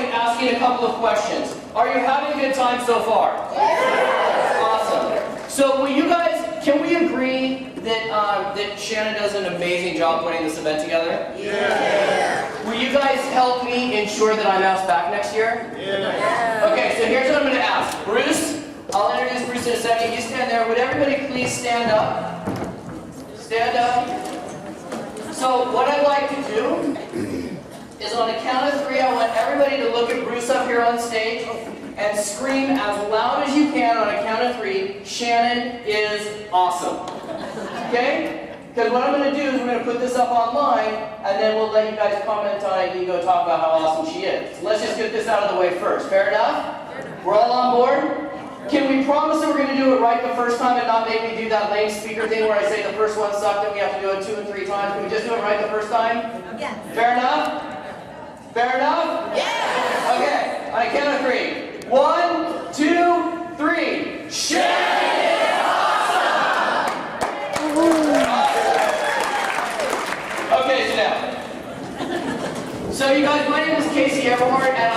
asking a couple of questions. Are you having a good time so far? Yes. Awesome. So will you guys, can we agree that Shannon does an amazing job putting this event together? Yeah. Will you guys help me ensure that I'm asked back next year? Yeah. Okay, so here's what I'm going to ask. Bruce, I'll introduce Bruce in a second. You stand there. Would everybody please stand up? Stand up. So what I'd like to do is on the count of 3, I want everybody to look at Bruce up here on stage and scream as loud as you can on a count of 3, Shannon is awesome. Okay? Because what I'm going to do is we're going to put this up online, and then we'll let you guys comment on it and you go talk about how awesome she is. So let's just get this out of the way first. Fair enough? We're all on board? Can we promise that we're going to do it right the first time and not make me do that lame speaker thing where I say the first one sucked and we have to do it 2 and 3 times? Can we just do it right the first time? Yes. Fair enough? Fair enough? Yes. Okay, on a count of 3. 1, 2, 3. Shannon is awesome! Okay, sit down. So you guys, my name is Casey Eberhart, and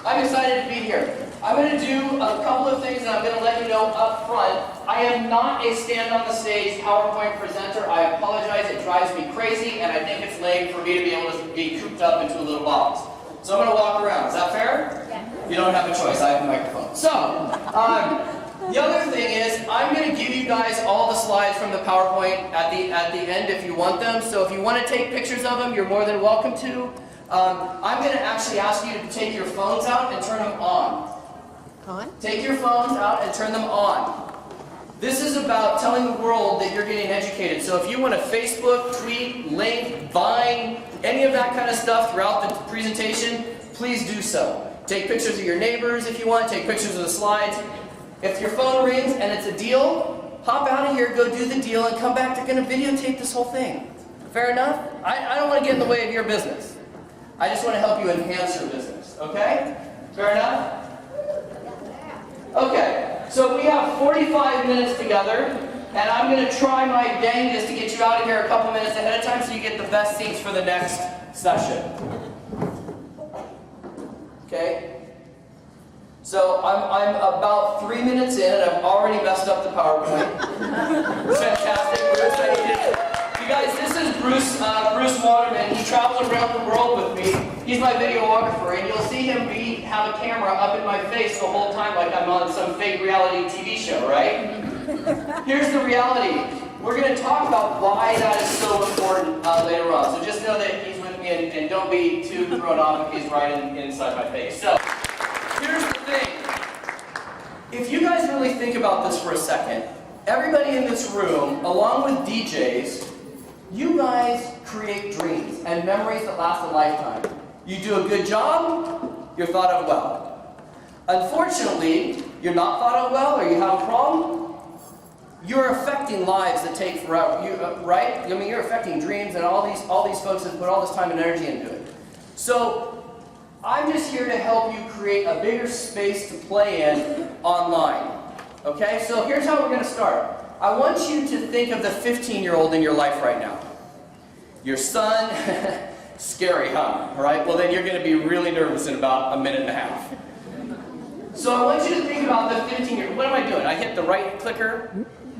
I'm excited to be here. I'm going to do a couple of things, and I'm going to let you know up front. I am not a stand-on-the-stage PowerPoint presenter. I apologize. It drives me crazy, and I think it's lame for me to be able to be cooped up into a little box. So I'm going to walk around. Is that fair? Yeah. You don't have a choice. I have a microphone. So, the other thing is, I'm going to give you guys all the slides from the PowerPoint at the end if you want them. So if you want to take pictures of them, you're more than welcome to. I'm going to actually ask you to take your phones out and turn them on. Take your phones out and turn them on. This is about telling the world that you're getting educated. So if you want to Facebook, tweet, link, Vine, any of that kind of stuff throughout the presentation, please do so. Take pictures of your neighbors if you want. Take pictures of the slides. If your phone rings and it's a deal, hop out of here, go do the deal, and come back. They're going to videotape this whole thing. Fair enough? I don't want to get in the way of your business. I just want to help you enhance your business. Okay? Fair enough? Okay, so we have 45 minutes together, and I'm going to try my dangest to get you out of here a couple minutes ahead of time so you get the best seats for the next session. Okay? So I'm about 3 minutes in, and I've already messed up the PowerPoint. Fantastic, Bruce. I needed it. You guys, this is Bruce Waterman. He travels around the world with me. He's my videographer, and you'll see him have a camera up in my face the whole time like I'm on some fake reality TV show, right? Here's the reality. We're going to talk about why that is so important later on. So just know that he's with me, and don't be too thrown off if he's right inside my face. So, here's the thing. If you guys really think about this for a second, everybody in this room, along with DJs, you guys create dreams and memories that last a lifetime. You do a good job, you're thought of well. Unfortunately, you're not thought of well, or you have a problem, you're affecting lives that take forever, right? I mean, you're affecting dreams, and all these folks have put all this time and energy into it. So, I'm just here to help you create a bigger space to play in online. Okay, so here's how we're going to start. I want you to think of the 15-year-old in your life right now. Your son, scary, huh? All right, well then you're going to be really nervous in about a minute and a half. So I want you to think about the 15-year-old. What am I doing? I hit the right clicker,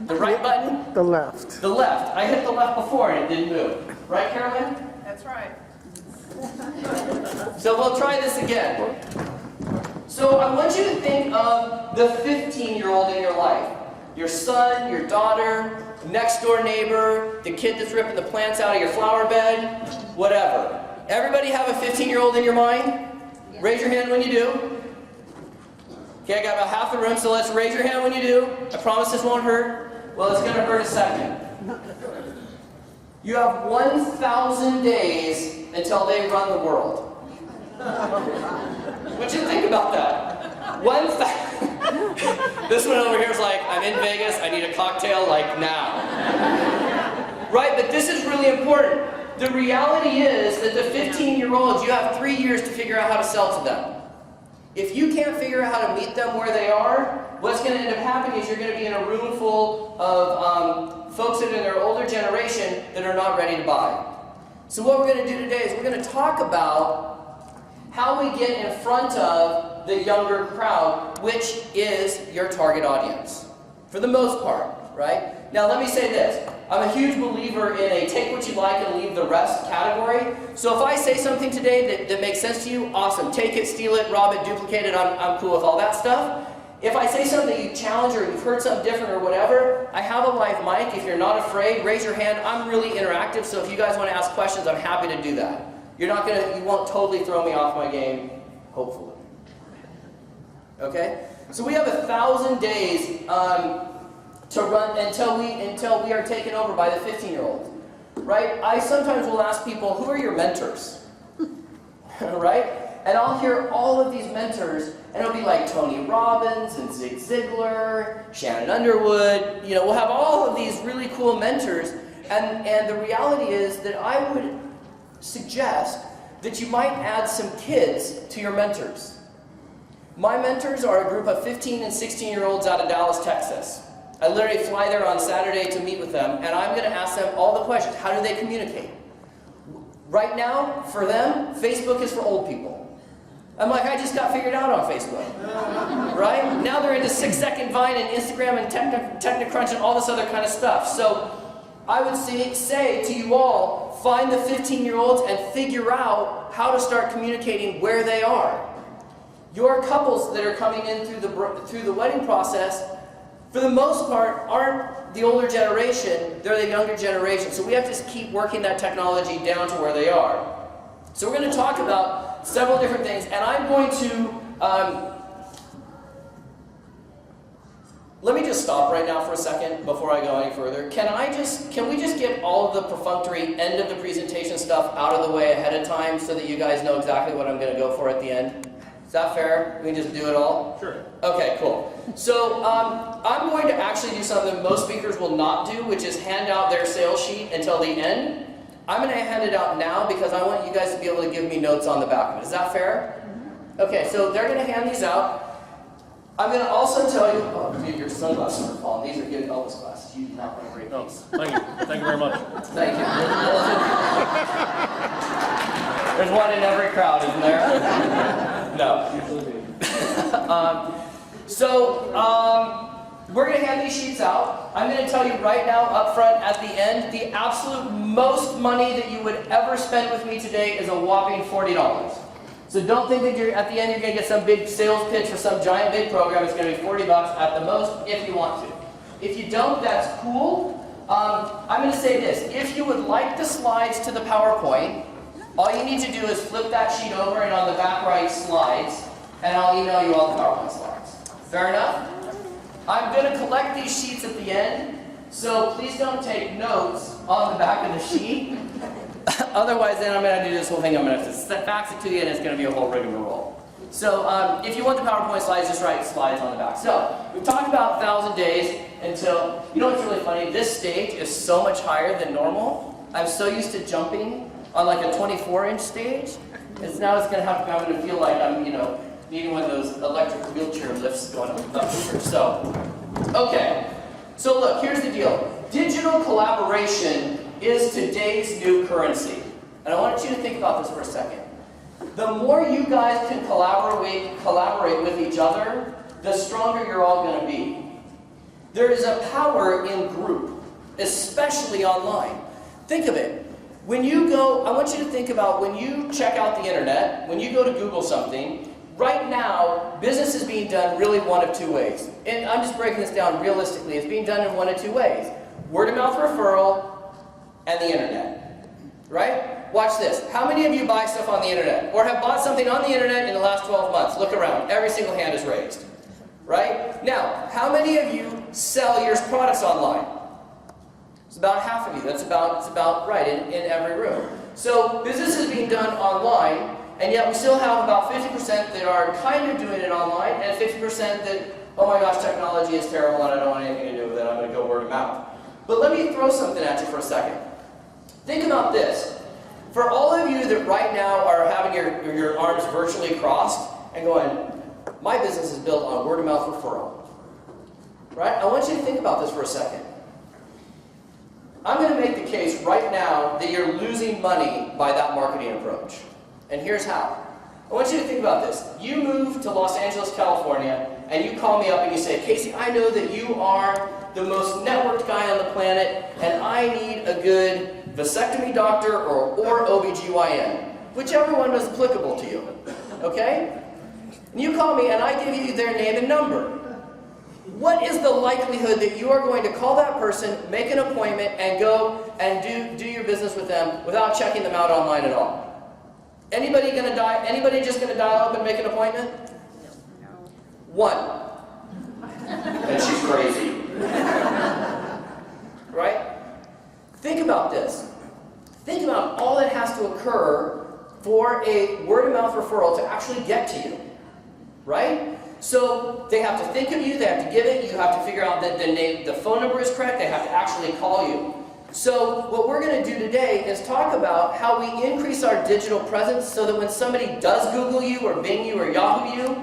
the right button? The left. The left. I hit the left before and it didn't move. Right, Carolyn? That's right. So we'll try this again. So I want you to think of the 15-year-old in your life. Your son, your daughter, next door neighbor, the kid that's ripping the plants out of your flower bed, whatever. Everybody have a 15-year-old in your mind? Yes. Raise your hand when you do. Okay, I got about half the room, so let's raise your hand when you do. I promise this won't hurt. Well, it's going to hurt a second. You have 1,000 days until they run the world. What you think about that? 1,000. This one over here is like, I'm in Vegas, I need a cocktail like now. Right, but this is really important. The reality is that the 15-year-olds, you have 3 years to figure out how to sell to them. If you can't figure out how to meet them where they are, what's going to end up happening is you're going to be in a room full of folks that are in their older generation that are not ready to buy. So what we're going to do today is we're going to talk about how we get in front of the younger crowd, which is your target audience, for the most part, right? Now let me say this. I'm a huge believer in a take what you like and leave the rest category. So if I say something today that makes sense to you, awesome. Take it, steal it, rob it, duplicate it, I'm cool with all that stuff. If I say something that you challenge or you've heard something different or whatever, I have a live mic. If you're not afraid, raise your hand. I'm really interactive, so if you guys want to ask questions, I'm happy to do that. You won't totally throw me off my game, hopefully. Okay? So we have 1,000 days to run until we are taken over by the 15-year-olds. Right? I sometimes will ask people, who are your mentors? Right? And I'll hear all of these mentors, and it'll be like Tony Robbins and Zig Ziglar, Shannon Underwood. You know, we'll have all of these really cool mentors, and the reality is that I would suggest that you might add some kids to your mentors. My mentors are a group of 15 and 16-year-olds out of Dallas, Texas. I literally fly there on Saturday to meet with them, and I'm going to ask them all the questions. How do they communicate? Right now, for them, Facebook is for old people. I'm like, I just got figured out on Facebook. Right? Now they're into 6-second Vine and Instagram and Technicrunch and all this other kind of stuff. So I would say to you all, find the 15-year-olds and figure out how to start communicating where they are. Your couples that are coming in through the wedding process, for the most part, aren't the older generation, they're the younger generation. So we have to keep working that technology down to where they are. So we're going to talk about several different things, and I'm going to, let me just stop right now for a second before I go any further. Can we just get all of the perfunctory end of the presentation stuff out of the way ahead of time so that you guys know exactly what I'm going to go for at the end? Is that fair? We can just do it all? Sure. Okay, cool. So I'm going to actually do something most speakers will not do, which is hand out their sales sheet until the end. I'm going to hand it out now because I want you guys to be able to give me notes on the back of it. Is that fair? Okay, so they're going to hand these out. I'm going to also tell you, oh, dude, your sunglasses are falling. These are good Elvis glasses. You do not want to break these. Thank you. Thank you very much. Thank you. There's one in every crowd, isn't there? No. We're going to hand these sheets out. I'm going to tell you right now, up front, at the end, the absolute most money that you would ever spend with me today is a whopping $40. So don't think that at the end you're going to get some big sales pitch for some giant big program. It's going to be $40 at the most if you want to. If you don't, that's cool. I'm going to say this. If you would like the slides to the PowerPoint, all you need to do is flip that sheet over and on the back right slides, and I'll email you all the PowerPoint slides. Fair enough? I'm going to collect these sheets at the end, so please don't take notes on the back of the sheet. Otherwise, then I'm going to do this whole thing. I'm going to have to fax it to you, and it's going to be a whole rigmarole. So if you want the PowerPoint slides, just write slides on the back. So we've talked about 1,000 days until, you know what's really funny? This stage is so much higher than normal. I'm so used to jumping on like a 24-inch stage. Now it's going to have to, I'm going to feel like I'm, needing one of those electric wheelchair lifts going up here. So, okay. So look, here's the deal. Digital collaboration is today's new currency. And I want you to think about this for a second. The more you guys can collaborate with each other, the stronger you're all going to be. There is a power in group, especially online. Think of it. When you go, I want you to think about when you check out the internet, when you go to Google something, right now, business is being done really one of two ways. And I'm just breaking this down realistically. It's being done in one of two ways. Word of mouth referral and the internet. Right? Watch this. How many of you buy stuff on the internet? Or have bought something on the internet in the last 12 months? Look around. Every single hand is raised. Right? Now, how many of you sell your products online? It's about half of you. It's about right in every room. So business is being done online, and yet we still have about 50% that are kind of doing it online, and 50% that, oh my gosh, technology is terrible and I don't want anything to do with it. I'm going to go word of mouth. But let me throw something at you for a second. Think about this. For all of you that right now are having your arms virtually crossed and going, my business is built on word of mouth referral. Right? I want you to think about this for a second. I'm going to make the case right now that you're losing money by that marketing approach. And here's how. I want you to think about this. You move to Los Angeles, California, and you call me up and you say, Casey, I know that you are the most networked guy on the planet, and I need a good vasectomy doctor or OBGYN, whichever one was applicable to you, okay? And you call me and I give you their name and number. What is the likelihood that you are going to call that person, make an appointment, and go and do your business with them without checking them out online at all? Anybody just gonna dial up and make an appointment? No. One. And she's crazy. Right? Think about this. Think about all that has to occur for a word-of-mouth referral to actually get to you. Right? So they have to think of you, they have to give it, you have to figure out that the phone number is correct, they have to actually call you. So what we're going to do today is talk about how we increase our digital presence so that when somebody does Google you or Bing you or Yahoo you,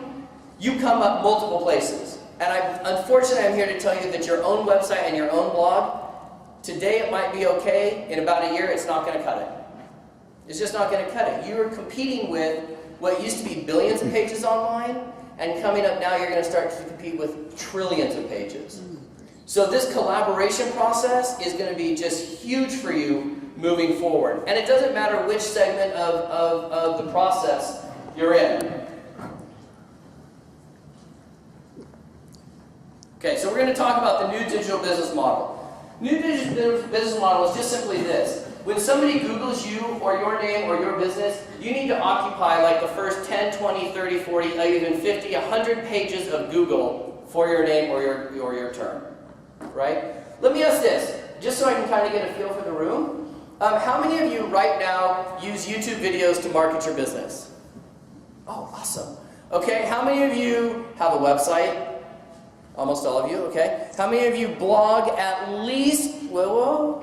you come up multiple places. And unfortunately, I'm here to tell you that your own website and your own blog, today it might be okay, in about a year it's not going to cut it. It's just not going to cut it. You're competing with what used to be billions of pages online, and coming up now you're going to start to compete with trillions of pages. So this collaboration process is going to be just huge for you moving forward. And it doesn't matter which segment of the process you're in. Okay, so we're going to talk about the new digital business model. New digital business model is just simply this. When somebody Googles you or your name or your business, you need to occupy like the first 10, 20, 30, 40, even 50, 100 pages of Google for your name or your term. Right? Let me ask this, just so I can kind of get a feel for the room. How many of you right now use YouTube videos to market your business? Oh, awesome. Okay, how many of you have a website? Almost all of you, okay. How many of you blog at least, whoa.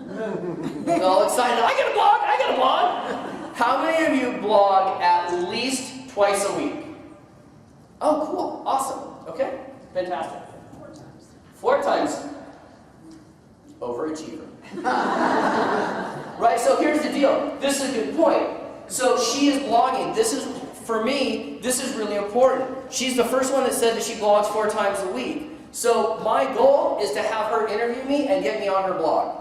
All excited, I got a blog. How many of you blog at least twice a week? Oh, cool, awesome, okay, fantastic. 4 times. Overachiever. Right, so here's the deal. This is a good point. So she is blogging. This is, for me, this is really important. She's the first one that said that she blogs 4 times a week. So my goal is to have her interview me and get me on her blog.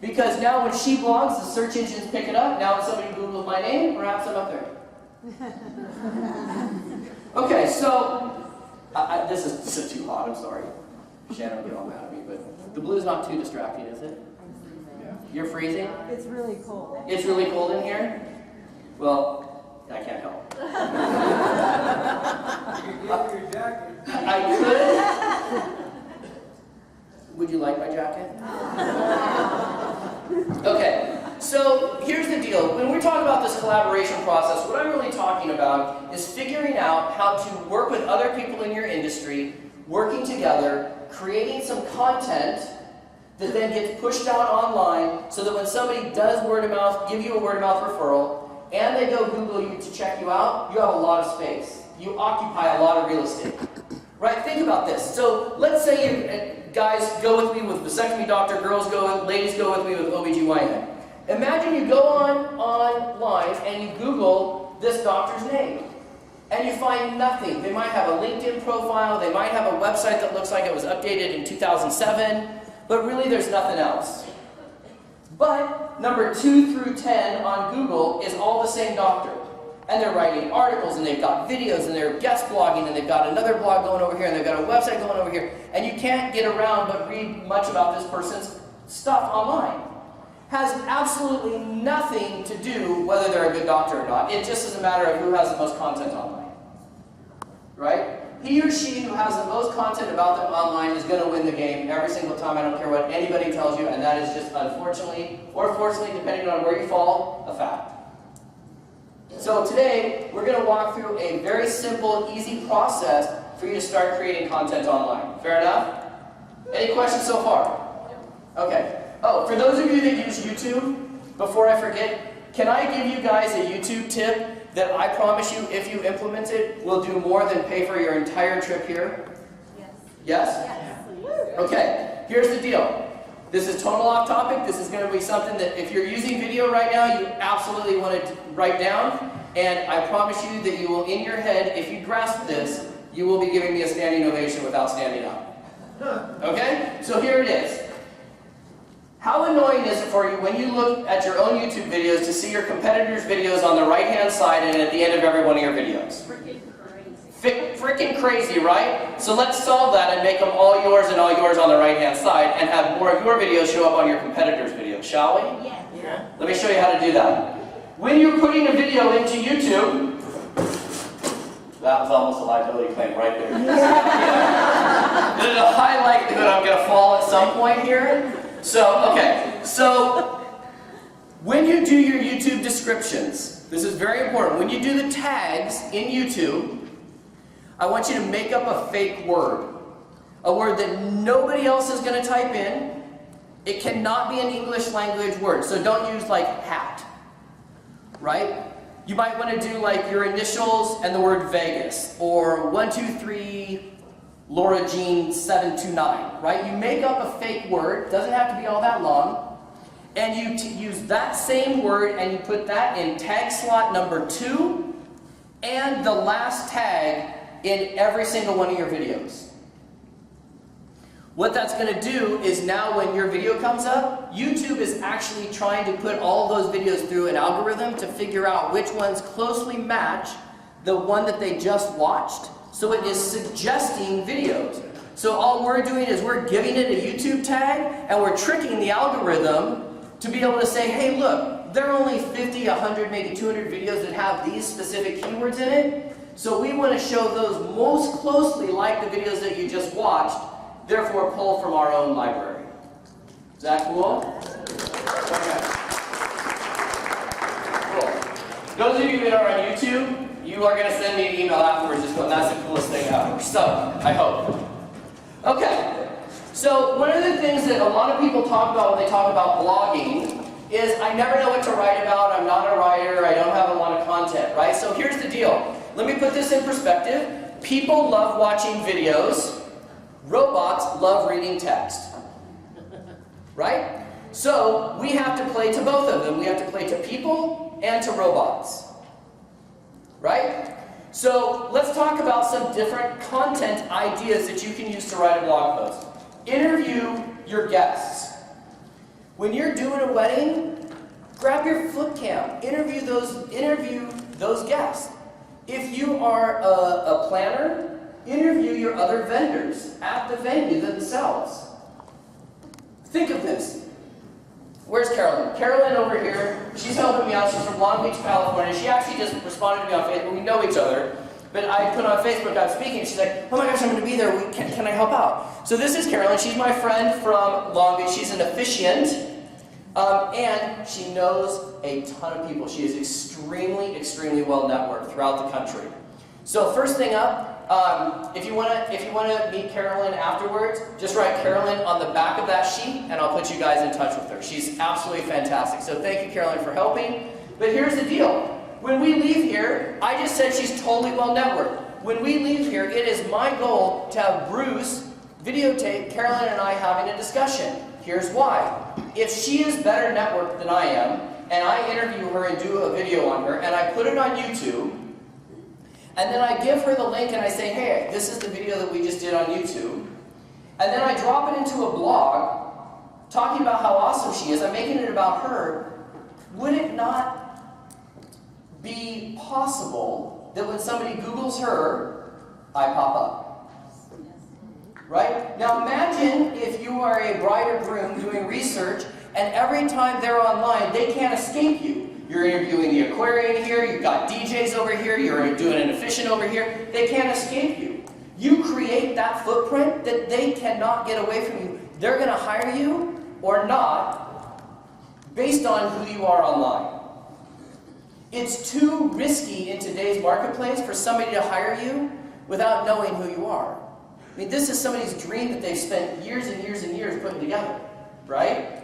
Because now when she blogs, the search engines pick it up. Now when somebody Googles my name, perhaps I'm up there. Okay, so, this is too hot, I'm sorry. Shannon will get all mad at me, but the blue's not too distracting, is it? Yeah. You're freezing? It's really cold. It's really cold in here? Well, I can't help. Your jacket. I could. Would you like my jacket? Okay, so here's the deal. When we're talking about this collaboration process, what I'm really talking about is figuring out how to work with other people in your industry, working together, creating some content that then gets pushed out online so that when somebody does word of mouth, give you a word of mouth referral, and they go Google you to check you out, you have a lot of space. You occupy a lot of real estate. Right? Think about this. So let's say you guys go with me with vasectomy doctor, ladies go with me with OBGYN. Imagine you go online and you Google this doctor's name. And you find nothing. They might have a LinkedIn profile, they might have a website that looks like it was updated in 2007, but really there's nothing else. But number 2 through 10 on Google is all the same doctor. And they're writing articles, and they've got videos, and they're guest blogging, and they've got another blog going over here, and they've got a website going over here, and you can't get around but read much about this person's stuff online. Has absolutely nothing to do whether they're a good doctor or not. It just is a matter of who has the most content online. Right? He or she who has the most content about them online is going to win the game every single time. I don't care what anybody tells you, and that is just unfortunately, or fortunately, depending on where you fall, a fact. So today, we're going to walk through a very simple, easy process for you to start creating content online. Fair enough? Any questions so far? Okay. Oh, for those of you that use YouTube, before I forget, can I give you guys a YouTube tip that I promise you, if you implement it, will do more than pay for your entire trip here? Yes. Yes? Yes. Okay, here's the deal. This is total off topic. This is going to be something that if you're using video right now, you absolutely want to write down. And I promise you that you will, in your head, if you grasp this, you will be giving me a standing ovation without standing up. Okay? So here it is. How annoying is it for you when you look at your own YouTube videos to see your competitors' videos on the right-hand side and at the end of every one of your videos? Freaking crazy, right? So let's solve that and make them all yours and all yours on the right-hand side and have more of your videos show up on your competitors' videos, shall we? Yeah. Let me show you how to do that. When you're putting a video into YouTube, that was almost a liability claim right there. There's a high likelihood I'm going to fall at some point here. So, okay, so when you do your YouTube descriptions, this is very important. When you do the tags in YouTube, I want you to make up a fake word. A word that nobody else is going to type in. It cannot be an English language word, so don't use like hat, right? You might want to do like your initials and the word Vegas, or 123 Laura Jean 729, right? You make up a fake word, doesn't have to be all that long, and you use that same word and you put that in tag slot number 2 and the last tag in every single one of your videos. What that's going to do is now when your video comes up, YouTube is actually trying to put all those videos through an algorithm to figure out which ones closely match the one that they just watched. So it is suggesting videos. So all we're doing is we're giving it a YouTube tag and we're tricking the algorithm to be able to say, hey look, there are only 50, 100, maybe 200 videos that have these specific keywords in it. So we want to show those most closely like the videos that you just watched, therefore pull from our own library. Is that cool? Okay. Cool. Those of you that are on YouTube, you are going to send me an email afterwards just going, that's the coolest thing ever. So, I hope. Okay. So, one of the things that a lot of people talk about when they talk about blogging is I never know what to write about, I'm not a writer, I don't have a lot of content, right? So here's the deal. Let me put this in perspective. People love watching videos. Robots love reading text. Right? So, we have to play to both of them. We have to play to people and to robots. Right? So, let's talk about some different content ideas that you can use to write a blog post. Interview your guests. When you're doing a wedding, grab your flip cam. Interview those guests. If you are a planner, interview your other vendors at the venue themselves. Think of this. Where's Carolyn? Carolyn over here, she's helping me out. She's from Long Beach, California. She actually just responded to me on Facebook. We know each other. But I put on Facebook, I'm speaking, and she's like, oh my gosh, I'm going to be there. Can I help out? So this is Carolyn. She's my friend from Long Beach. She's an officiant. And she knows a ton of people. She is extremely, extremely well networked throughout the country. So first thing up, if you want to meet Carolyn afterwards, just write Carolyn on the back of that sheet, and I'll put you guys in touch with her. She's absolutely fantastic. So thank you, Carolyn, for helping. But here's the deal. When we leave here, I just said she's totally well networked. When we leave here, it is my goal to have Bruce videotape Carolyn and I having a discussion. Here's why. If she is better networked than I am, and I interview her and do a video on her, and I put it on YouTube, and then I give her the link and I say, hey, this is the video that we just did on YouTube, and then I drop it into a blog, talking about how awesome she is, I'm making it about her, would it not be possible that when somebody Googles her, I pop up? Right? Now imagine if you are a bride or groom doing research and every time they're online, they can't escape you. You're interviewing the aquarium here, you've got DJs over here, you're doing an officiant over here. They can't escape you. You create that footprint that they cannot get away from you. They're going to hire you or not based on who you are online. It's too risky in today's marketplace for somebody to hire you without knowing who you are. I mean, this is somebody's dream that they've spent years and years and years putting together, right?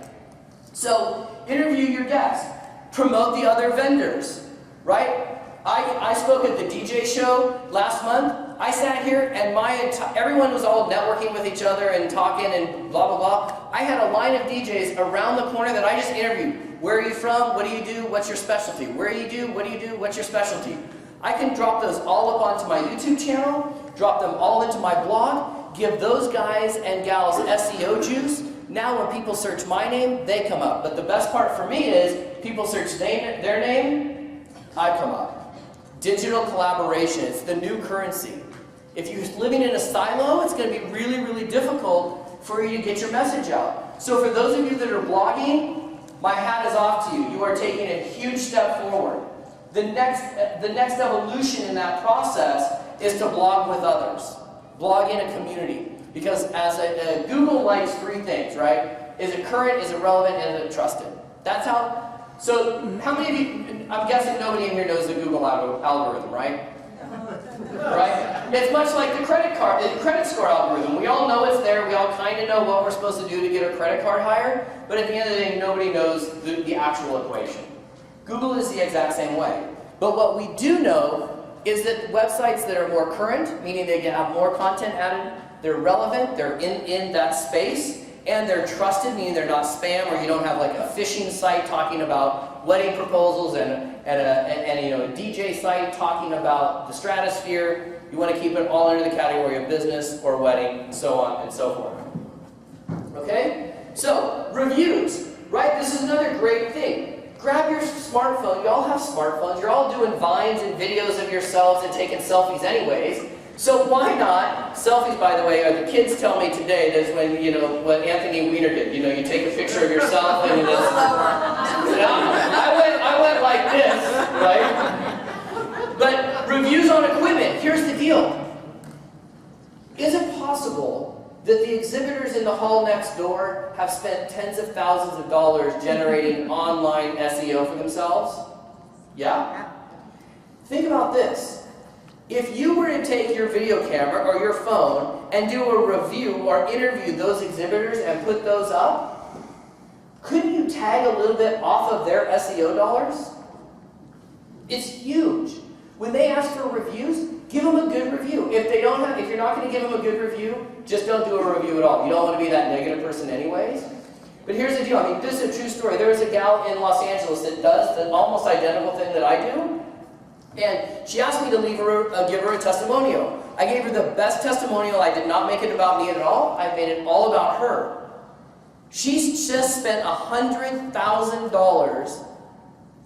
So, interview your guests. Promote the other vendors, right? I spoke at the DJ show last month. I sat here and everyone was all networking with each other and talking and blah, blah, blah. I had a line of DJs around the corner that I just interviewed. Where are you from? What do you do? What's your specialty? Where do you do? What do you do? What's your specialty? I can drop those all up onto my YouTube channel, drop them all into my blog, give those guys and gals SEO juice. Now when people search my name, they come up. But the best part for me is people search their name, I come up. Digital collaboration, it's the new currency. If you're living in a silo, it's going to be really, really difficult for you to get your message out. So for those of you that are blogging, my hat is off to you. You are taking a huge step forward. The next evolution in that process is to blog with others. Blog in a community. Because as Google likes three things, right? Is it current, is it relevant, and is it trusted? That's how. So how many of you, I'm guessing nobody in here knows the Google algorithm, right? Right? It's much like the credit score algorithm. We all know it's there. We all kind of know what we're supposed to do to get our credit card higher. But at the end of the day, nobody knows the actual equation. Google is the exact same way. But what we do know is that websites that are more current, meaning they have more content added, they're relevant, they're in that space, and they're trusted, meaning they're not spam, or you don't have like a phishing site talking about wedding proposals and a DJ site talking about the stratosphere. You want to keep it all under the category of business or wedding, and so on and so forth. Okay? So, reviews, right? This is another great thing. Grab your smartphone. You all have smartphones. You're all doing vines and videos of yourselves and taking selfies anyways. So why not? Selfies, by the way, the kids tell me today that's when, what Anthony Weiner did. You take a picture of yourself and it's, I went like this, right? But reviews on equipment. Here's the deal. Is it possible that the exhibitors in the hall next door have spent tens of thousands of dollars generating online SEO for themselves? Yeah? Think about this. If you were to take your video camera or your phone and do a review or interview those exhibitors and put those up, couldn't you tag a little bit off of their SEO dollars? It's huge. When they ask for reviews, give them a good review. If you're not going to give them a good review, just don't do a review at all. You don't want to be that negative person anyways. But here's the deal. I mean, this is a true story. There was a gal in Los Angeles that does the almost identical thing that I do. And she asked me to give her a testimonial. I gave her the best testimonial. I did not make it about me at all. I made it all about her. She's just spent $100,000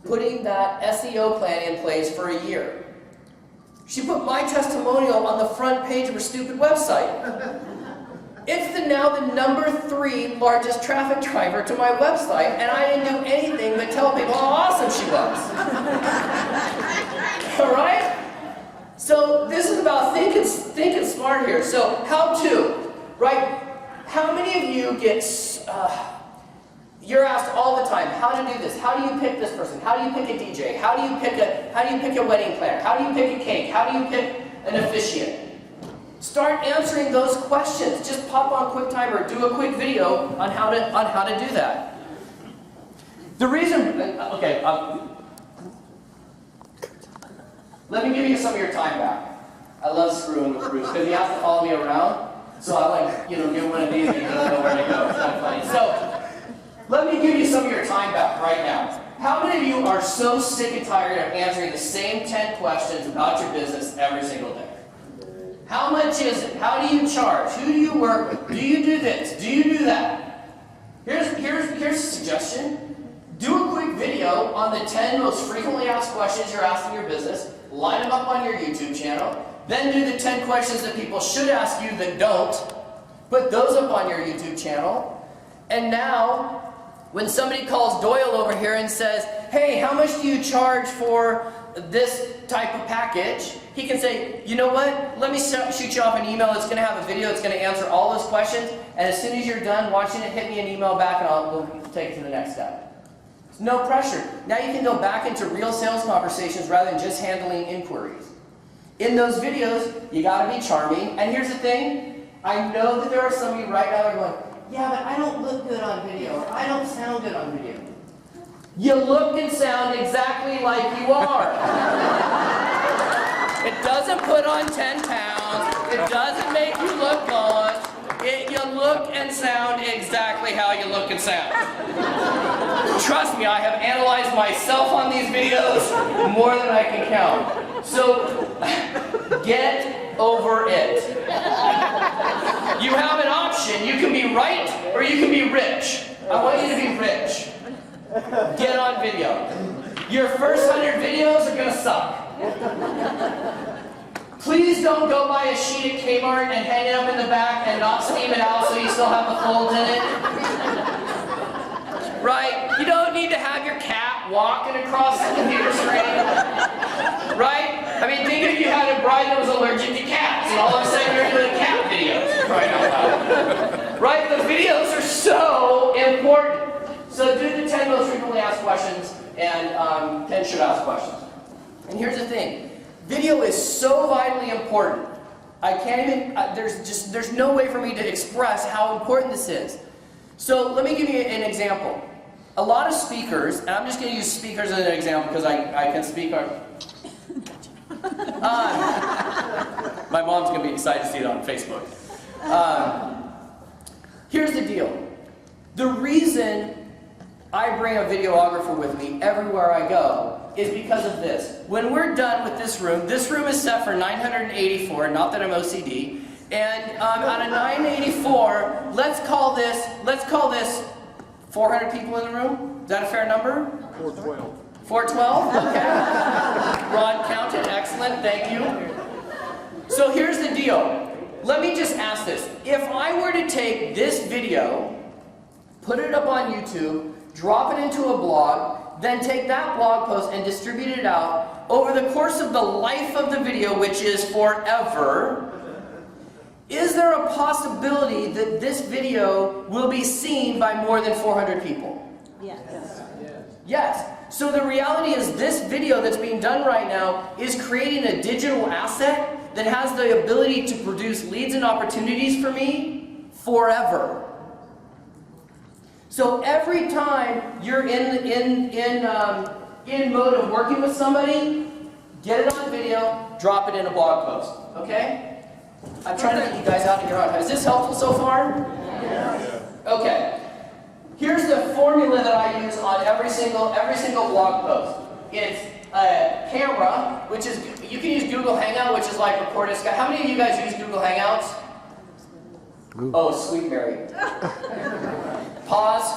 putting that SEO plan in place for a year. She put my testimonial on the front page of her stupid website. It's now the #3 largest traffic driver to my website, and I didn't do anything but tell people how awesome she was. All right? So this is about thinking smart here. So how to, right? How many of you get, you're asked all the time, how to do this? How do you pick this person? How do you pick a DJ? How do you pick a wedding planner? How do you pick a cake? How do you pick an officiant? Start answering those questions. Just pop on QuickTime or do a quick video on how to do that. The reason, okay, let me give you some of your time back. I love screwing with Bruce because he has to follow me around. So I like, give him one of these and he doesn't know where to go. It's kind of funny. So let me give you some of your time back right now. How many of you are so sick and tired of answering the same 10 questions about your business every single day? How much is it? How do you charge? Who do you work with? Do you do this? Do you do that? Here's a suggestion. Do a quick video on the 10 most frequently asked questions you're asking your business. Line them up on your YouTube channel. Then do the 10 questions that people should ask you that don't. Put those up on your YouTube channel. And now, when somebody calls Doyle over here and says, hey, how much do you charge for this type of package? He can say, you know what? Let me shoot you off an email. It's going to have a video. It's going to answer all those questions. And as soon as you're done watching it, hit me an email back and we'll take it to the next step. No pressure. Now you can go back into real sales conversations rather than just handling inquiries. In those videos, you got to be charming. And here's the thing. I know that there are some of you right now that are going, yeah, but I don't look good on video. Or I don't sound good on video. You look and sound exactly like you are. It doesn't put on 10 pounds. It doesn't make you look gaunt. You look and sound exactly how you look and sound. Trust me, I have analyzed myself on these videos more than I can count. So, get over it. You have an option. You can be right or you can be rich. I want you to be rich. Get on video. Your first 100 videos are going to suck. Please don't go buy a sheet at Kmart and hang it up in the back and not steam it out so you still have the folds in it. Right? You don't need to have your cat walking across the computer screen. Right? I mean, think if you had a bride that was allergic to cats and all of a sudden you're doing cat videos. Right out loud. Right? The videos are so important. So do the 10 most frequently asked questions and 10 should ask questions. And here's the thing. Video is so vitally important. I can't even, there's no way for me to express how important this is. So let me give you an example. A lot of speakers, and I'm just going to use speakers as an example because I can speak. My mom's going to be excited to see it on Facebook. Here's the deal. The reason I bring a videographer with me everywhere I go is because of this. When we're done with this room is set for 984, not that I'm OCD, and out of 984, let's call this 400 people in the room? Is that a fair number? 412. 412? Okay. Ron counted, excellent, thank you. So here's the deal. Let me just ask this. If I were to take this video, put it up on YouTube, drop it into a blog, then take that blog post and distribute it out over the course of the life of the video, which is forever, is there a possibility that this video will be seen by more than 400 people? Yes. Yes. So the reality is this video that's being done right now is creating a digital asset that has the ability to produce leads and opportunities for me forever. So every time you're in mode of working with somebody, get it on video, drop it in a blog post. Okay? I'm trying to get you guys out of your own. Is this helpful so far? Yeah. Okay. Here's the formula that I use on every single blog post. It's a camera, which is, you can use Google Hangout, which is like recorded Skype. How many of you guys use Google Hangouts? Oh, sweet Mary. Pause.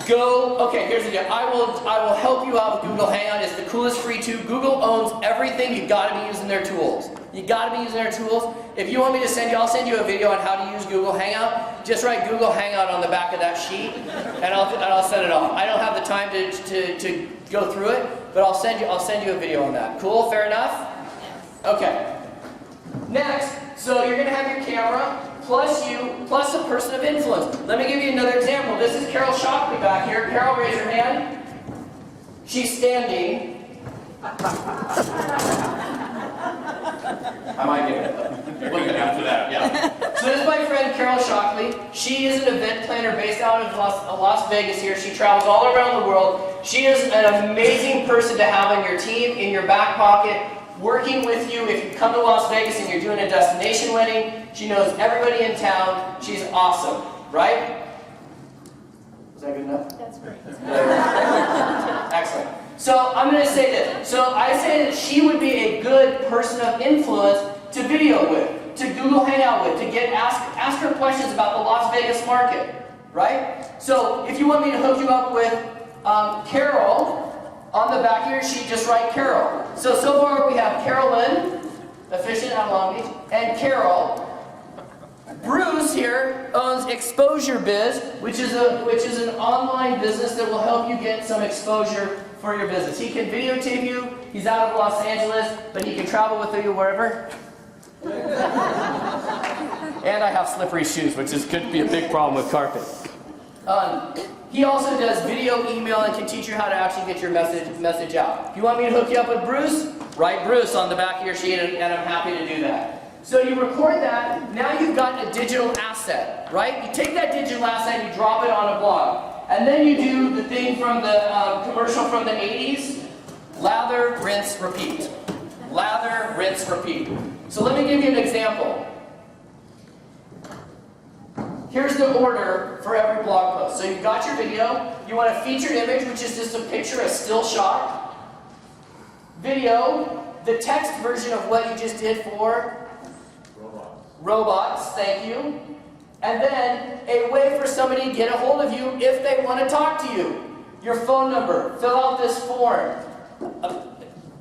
Go. Okay, here's the deal. I will help you out with Google Hangout. It's the coolest free tool. Google owns everything. You got to be using their tools. You got to be using their tools. If you want me to send you, I'll send you a video on how to use Google Hangout. Just write Google Hangout on the back of that sheet, and I'll send it off. I don't have the time to go through it, but I'll send you a video on that. Cool. Fair enough. Okay. Next, so you're gonna have your camera plus a person of influence. Let me give you another example. This is Carol Shockley back here. Carol, raise your hand. She's standing. I might get it. We'll get after that, yeah. So this is my friend Carol Shockley. She is an event planner based out of Las Vegas here. She travels all around the world. She is an amazing person to have on your team, in your back pocket, working with you. If you come to Las Vegas and you're doing a destination wedding, she knows everybody in town. She's awesome, right? Was that good enough? That's great. Excellent. So I'm going to say this. So I say that she would be a good person of influence to video with, to Google Hangout with, to ask her questions about the Las Vegas market, right? So if you want me to hook you up with Carol, on the back here, she just write Carol. So far we have Carolyn, efficient out of Long Beach, and Carol. Bruce here owns Exposure Biz, which is an online business that will help you get some exposure for your business. He can videotape you. He's out of Los Angeles, but he can travel with you wherever. And I have slippery shoes, which could be a big problem with carpet. He also does video, email, and can teach you how to actually get your message out. If you want me to hook you up with Bruce, write Bruce on the back of your sheet, and I'm happy to do that. So you record that, now you've got a digital asset, right? You take that digital asset and you drop it on a blog. And then you do the thing from the commercial from the 80s, lather, rinse, repeat. lather, rinse, repeat. So let me give you an example. Here's the order for every blog post. So you've got your video, you want a featured image, which is just a picture, a still shot. Video, the text version of what you just did for robots, thank you. And then a way for somebody to get a hold of you if they want to talk to you. Your phone number, fill out this form.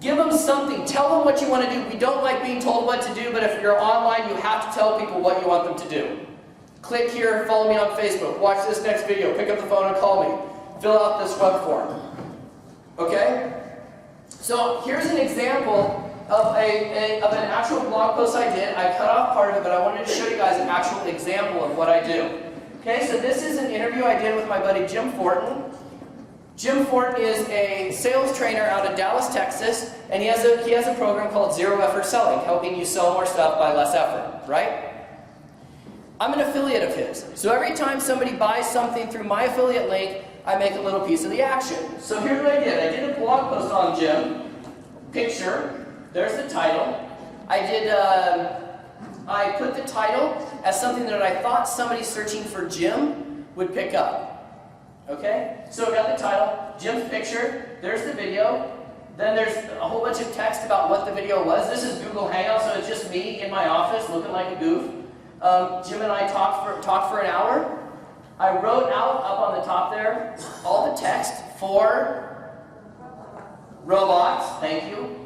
Give them something, tell them what you want to do. We don't like being told what to do, but if you're online, you have to tell people what you want them to do. Click here, follow me on Facebook, watch this next video, pick up the phone and call me. Fill out this web form. Okay? So here's an example of an actual blog post I did. I cut off part of it, but I wanted to show you guys an actual example of what I do. Okay, so this is an interview I did with my buddy Jim Fortin. Jim Fortin is a sales trainer out of Dallas, Texas, and he has a program called Zero Effort Selling, helping you sell more stuff by less effort, right? I'm an affiliate of his. So every time somebody buys something through my affiliate link, I make a little piece of the action. So here's what I did. I did a blog post on Jim. Picture. There's the title. I put the title as something that I thought somebody searching for Jim would pick up. Okay? So I got the title, Jim's picture, there's the video, then there's a whole bunch of text about what the video was. This is Google Hangout, so it's just me in my office looking like a goof. Jim and I talked for an hour. I wrote out up on the top there all the text for robots, thank you.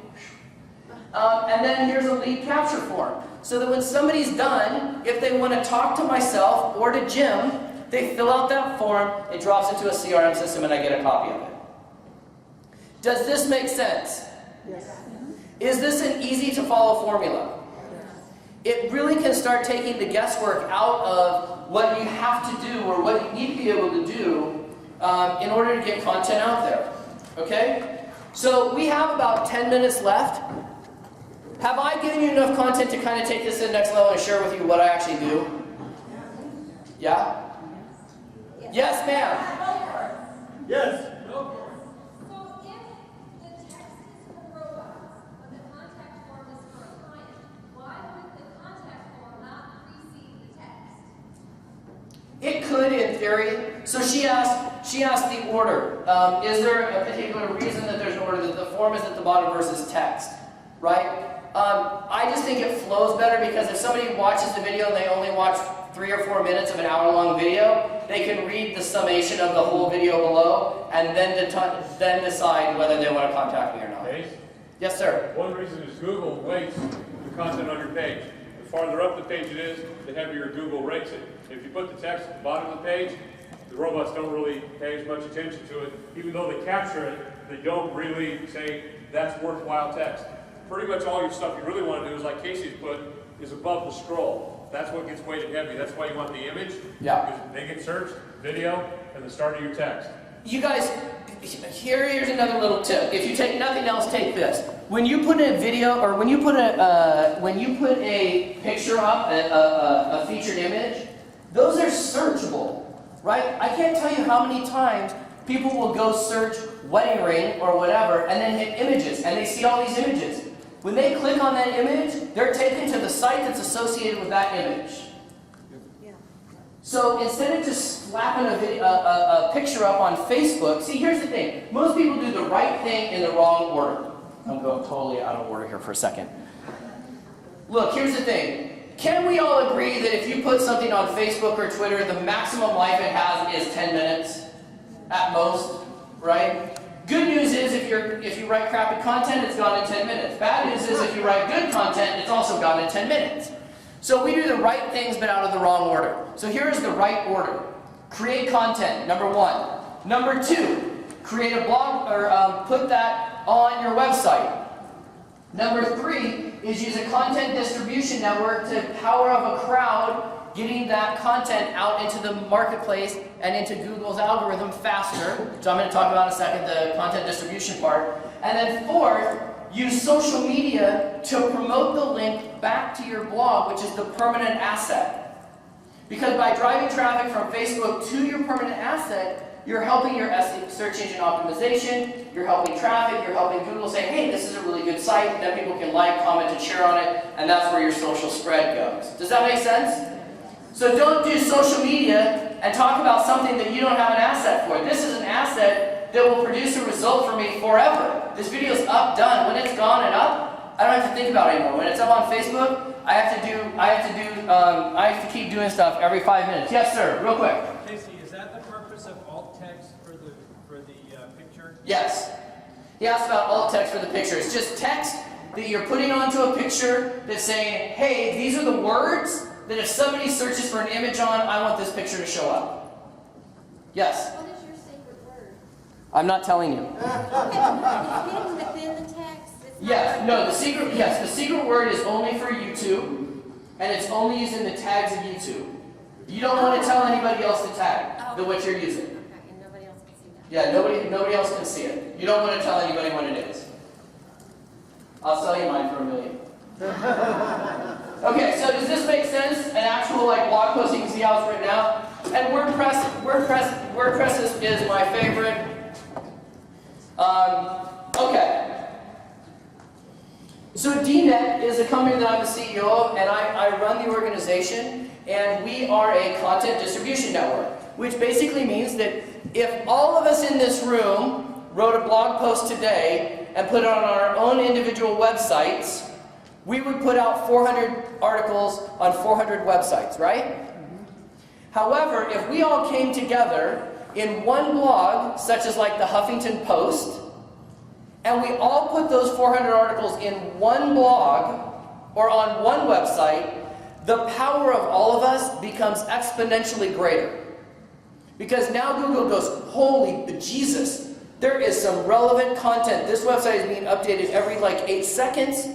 And then here's a lead capture form. So that when somebody's done, if they want to talk to myself or to Jim, they fill out that form, it drops into a CRM system, and I get a copy of it. Does this make sense? Yes. Is this an easy-to-follow formula? It really can start taking the guesswork out of what you have to do or what you need to be able to do in order to get content out there. Okay? So we have about 10 minutes left. Have I given you enough content to kind of take this to the next level and share with you what I actually do? Yeah? Yes, ma'am. Yes. So if the text is for robots, but the contact form is for a client, why would the contact form not precede the text? It could, in theory. So she asked the order. Is there a particular reason that there's an order that the form is at the bottom versus text? Right? I just think it flows better because if somebody watches the video and they only watch 3 or 4 minutes of an hour-long video, they can read the summation of the whole video below and then decide whether they want to contact me or not. Pace? Yes, sir. One reason is Google weights the content on your page. The farther up the page it is, the heavier Google rates it. If you put the text at the bottom of the page, the robots don't really pay as much attention to it. Even though they capture it, they don't really say that's worthwhile text. Pretty much all your stuff you really want to do is, like Casey's put, is above the scroll. That's what gets weighted heavy. That's why you want the image. Yeah. Because they get search, video, and the start of your text. You guys, here's another little tip. If you take nothing else, take this. When you put a video, or when you put a picture up, a featured image, those are searchable, right? I can't tell you how many times people will go search wedding ring or whatever, and then hit images, and they see all these images. When they click on that image, they're taken to the site that's associated with that image. So instead of just slapping a picture up on Facebook, see, here's the thing. Most people do the right thing in the wrong order. I'm going totally out of order here for a second. Look, here's the thing. Can we all agree that if you put something on Facebook or Twitter, the maximum life it has is 10 minutes? At most, right? Good news is if you write crappy content, it's gone in 10 minutes. Bad news is if you write good content, it's also gone in 10 minutes. So we do the right things but out of the wrong order. So here's the right order. Create content, number 1. Number 2, create a blog or put that on your website. Number 3 is use a content distribution network to power up a crowd, getting that content out into the marketplace and into Google's algorithm faster, which I'm going to talk about in a second, the content distribution part. And then 4th, use social media to promote the link back to your blog, which is the permanent asset. Because by driving traffic from Facebook to your permanent asset, you're helping your search engine optimization, you're helping traffic, you're helping Google say, hey, this is a really good site, then people can like, comment, and share on it, and that's where your social spread goes. Does that make sense? So don't do social media and talk about something that you don't have an asset for. This is an asset that will produce a result for me forever. This video's up, done. When it's gone and up, I don't have to think about it anymore. When it's up on Facebook, I have to keep doing stuff every 5 minutes. Yes, sir. Real quick. Casey, is that the purpose of alt text for the picture? Yes. He asked about alt text for the picture. It's just text that you're putting onto a picture that's saying, hey, these are the words that if somebody searches for an image on, I want this picture to show up. Yes? What is your secret word? I'm not telling you. It's hidden within the text. It's not Yes, no, the secret word is only for YouTube, and it's only used in the tags of YouTube. You don't want to tell anybody else to tag what you're using. Okay, and nobody else can see that. Yeah, nobody else can see it. You don't want to tell anybody what it is. I'll sell you mine for $1 million. Okay, so does this make sense? An actual blog post, you can see how it's written out. And WordPress is my favorite. Okay. So DNet is a company that I'm the CEO of, and I run the organization, and we are a content distribution network, which basically means that if all of us in this room wrote a blog post today and put it on our own individual websites, we would put out 400 articles on 400 websites, right? However, if we all came together in one blog, such as like the Huffington Post, and we all put those 400 articles in one blog or on one website, the power of all of us becomes exponentially greater. Because now Google goes, holy bejesus, there is some relevant content. This website is being updated every 8 seconds.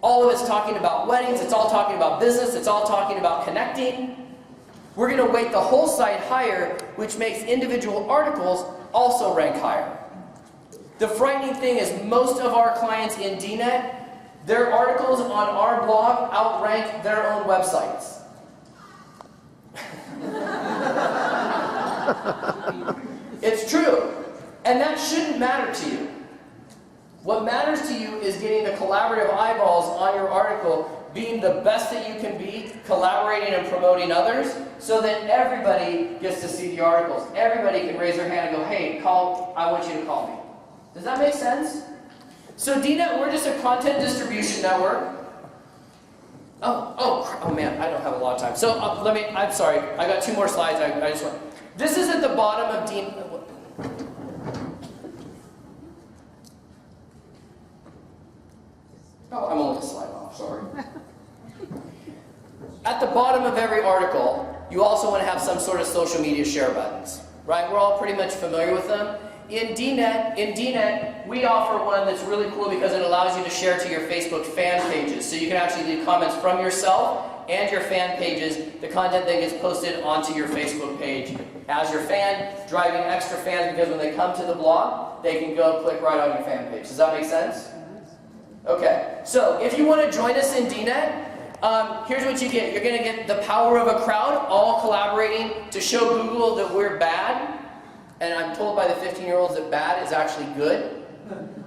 All of it's talking about weddings, it's all talking about business, it's all talking about connecting. We're going to weight the whole site higher, which makes individual articles also rank higher. The frightening thing is most of our clients in DNet, their articles on our blog outrank their own websites. It's true. And that shouldn't matter to you. What matters to you is getting the collaborative eyeballs on your article, being the best that you can be, collaborating and promoting others, so that everybody gets to see the articles. Everybody can raise their hand and go, hey, I want you to call me. Does that make sense? So DNet, we're just a content distribution network. Oh man, I don't have a lot of time. So I'm sorry, I got 2 more slides. I just want. This is at the bottom of DNet. Oh, I'm only a slide off, sorry. At the bottom of every article, you also want to have some sort of social media share buttons, right? We're all pretty much familiar with them. In DNet, we offer one that's really cool because it allows you to share to your Facebook fan pages. So you can actually leave comments from yourself and your fan pages, the content that gets posted onto your Facebook page as your fan, driving extra fans because when they come to the blog, they can go click right on your fan page. Does that make sense? Okay, so if you want to join us in DNet, here's what you get. You're going to get the power of a crowd, all collaborating to show Google that we're bad. And I'm told by the 15-year-olds that bad is actually good.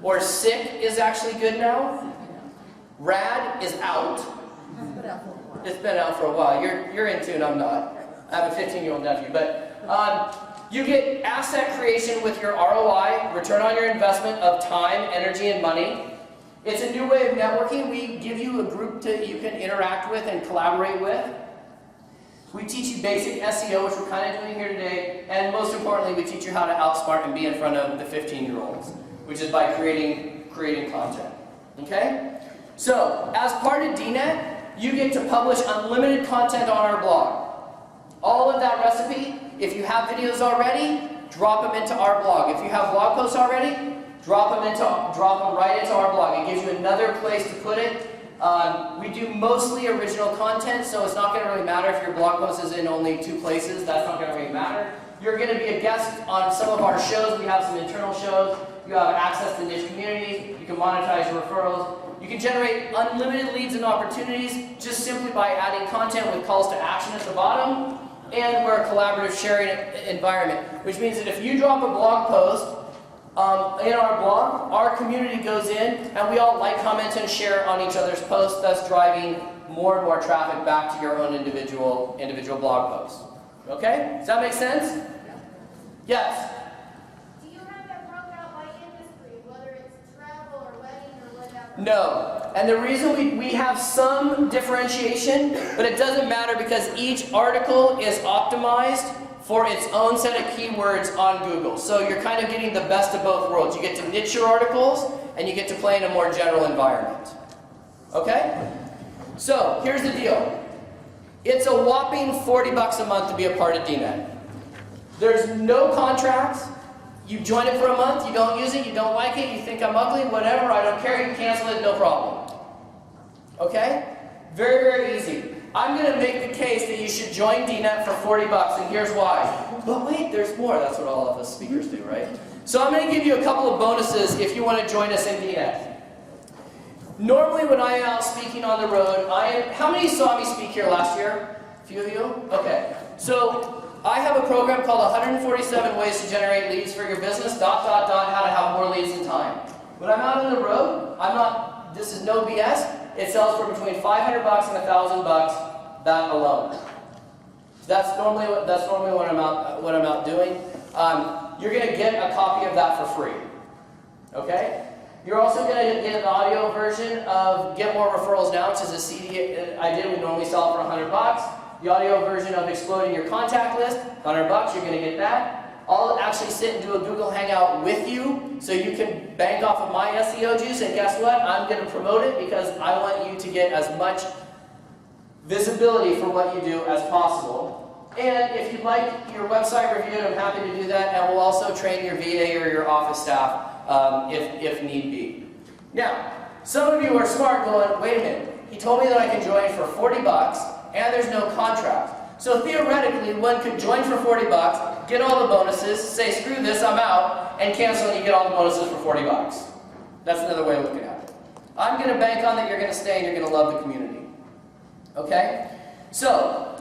Or sick is actually good now. Rad is out. It's been out for a while. You're in tune, I'm not. I have a 15-year-old nephew. But you get asset creation with your ROI, return on your investment of time, energy, and money. It's a new way of networking. We give you a group that you can interact with and collaborate with. We teach you basic SEO, which we're kind of doing here today. And most importantly, we teach you how to outsmart and be in front of the 15-year-olds, which is by creating content. Okay? So, as part of DNet, you get to publish unlimited content on our blog. All of that recipe, if you have videos already, drop them into our blog. If you have blog posts already, drop them right into our blog. It gives you another place to put it. We do mostly original content, so it's not going to really matter if your blog post is in only 2 places. That's not going to really matter. You're going to be a guest on some of our shows. We have some internal shows. You have access to niche communities. You can monetize your referrals. You can generate unlimited leads and opportunities just simply by adding content with calls to action at the bottom. and we're a collaborative sharing environment, which means that if you drop a blog post in our blog, our community goes in and we all like, comment, and share on each other's posts, thus driving more and more traffic back to your own individual blog posts. Okay? Does that make sense? Yes? Do you have that broken out by industry, whether it's travel or wedding or whatever? No. And the reason we have some differentiation, but it doesn't matter because each article is optimized for its own set of keywords on Google. So you're kind of getting the best of both worlds. You get to niche your articles, and you get to play in a more general environment. Okay? So, here's the deal. It's a whopping $40 a month to be a part of DNET. There's no contracts. You join it for a month, you don't use it, you don't like it, you think I'm ugly, whatever, I don't care, you cancel it, no problem. Okay? Very, very easy. I'm going to make the case that you should join DNET for $40, and here's why. But wait, there's more. That's what all of us speakers do, right? So I'm going to give you a couple of bonuses if you want to join us in DNET. Normally when I am out speaking on the road, how many saw me speak here last year? A few of you? Okay. So I have a program called 147 Ways to Generate Leads for Your Business, ... how to have more leads in time. When I'm out on the road, this is no BS, it sells for between $500 and $1,000, that alone. That's normally what I'm out doing. You're going to get a copy of that for free. Okay? You're also going to get an audio version of Get More Referrals Now, which is a CD I did. We normally sell it for $100. The audio version of Exploding Your Contact List, $100. You're going to get that. I'll actually sit and do a Google Hangout with you, so you can bank off of my SEO juice. And guess what? I'm going to promote it because I want you to get as much visibility for what you do as possible. And if you'd like your website reviewed, I'm happy to do that. And we'll also train your VA or your office staff if need be. Now, some of you are smart going, wait a minute, he told me that I can join for $40 and there's no contract. So theoretically, one could join for $40, get all the bonuses, say screw this, I'm out, and cancel and you get all the bonuses for $40. That's another way of looking at it. I'm going to bank on that you're going to stay and you're going to love the community. Okay? So,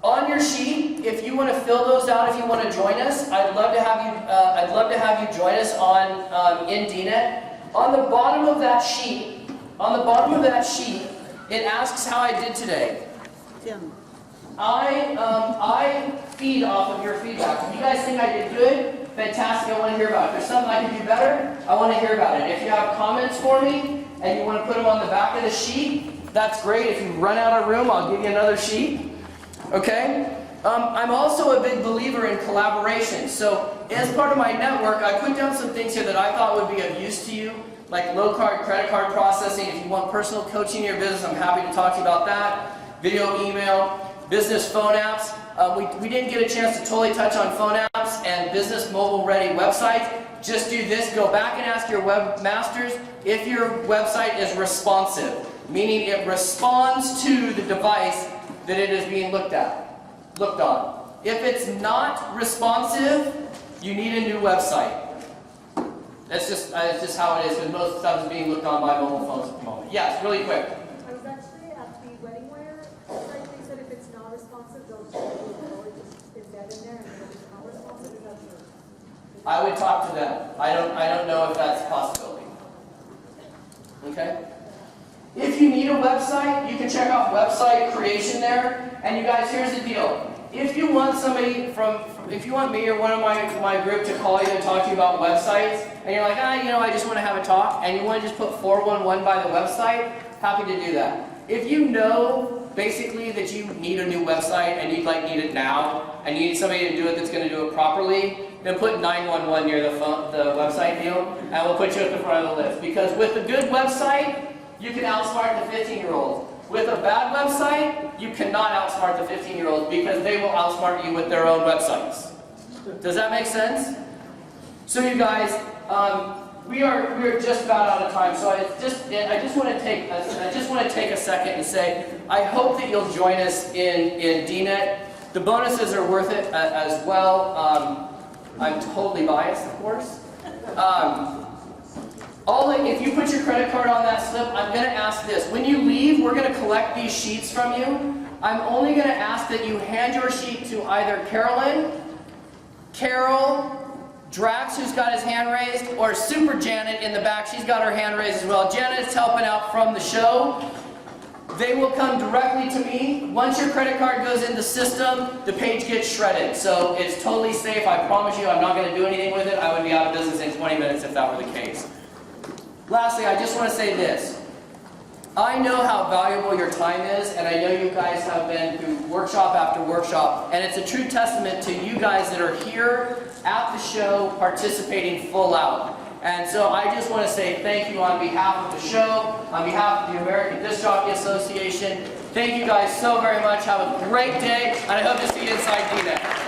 on your sheet, if you want to fill those out, if you want to join us, I'd love to have you join us on in DNET. On the bottom of that sheet, it asks how I did today. Tim. I feed off of your feedback. If you guys think I did good, fantastic, I want to hear about it. If there's something I can do better, I want to hear about it. If you have comments for me and you want to put them on the back of the sheet, that's great. If you run out of room, I'll give you another sheet. Okay? I'm also a big believer in collaboration. So as part of my network, I put down some things here that I thought would be of use to you, like low-card credit card processing. If you want personal coaching in your business, I'm happy to talk to you about that. Video, email, business phone apps. We didn't get a chance to totally touch on phone apps and business mobile-ready websites. Just do this. Go back and ask your webmasters if your website is responsive, meaning it responds to the device that it is being looked on. If it's not responsive, you need a new website. That's just how it is, because most stuff is being looked on by mobile phones at the moment. Yes, really quick. I was actually at the wedding wear site. They said if it's not responsive, they'll just embed in there, and if it's not responsive, is that true? I would talk to them. I don't know if that's a possibility. Okay? If you need a website, you can check off website creation there. And you guys, here's the deal. If you want if you want me or one of my group to call you and talk to you about websites, and you're like, I just want to have a talk, and you want to just put 411 by the website, happy to do that. If you know basically that you need a new website and you need it now, and you need somebody to do it that's going to do it properly, then put 911 near the website deal, and we'll put you at the front of the list. Because with a good website, you can outsmart the 15-year-olds. With a bad website, you cannot outsmart the 15-year-olds because they will outsmart you with their own websites. Does that make sense? So you guys, we are just about out of time. So I just want to take a second and say, I hope that you'll join us in DNET. The bonuses are worth it as well. I'm totally biased, of course. If you put your credit card on that slip, I'm going to ask this. When you leave, we're going to collect these sheets from you. I'm only going to ask that you hand your sheet to either Carolyn, Carol, Drax, who's got his hand raised, or Super Janet in the back. She's got her hand raised as well. Janet is helping out from the show. They will come directly to me. Once your credit card goes in the system, the page gets shredded. So it's totally safe. I promise you I'm not going to do anything with it. I would be out of business in 20 minutes if that were the case. Lastly, I just want to say this. I know how valuable your time is, and I know you guys have been through workshop after workshop, and it's a true testament to you guys that are here at the show participating full out. And so I just want to say thank you on behalf of the show, on behalf of the American Disc Jockey Association. Thank you guys so very much. Have a great day, and I hope to see you inside DNET.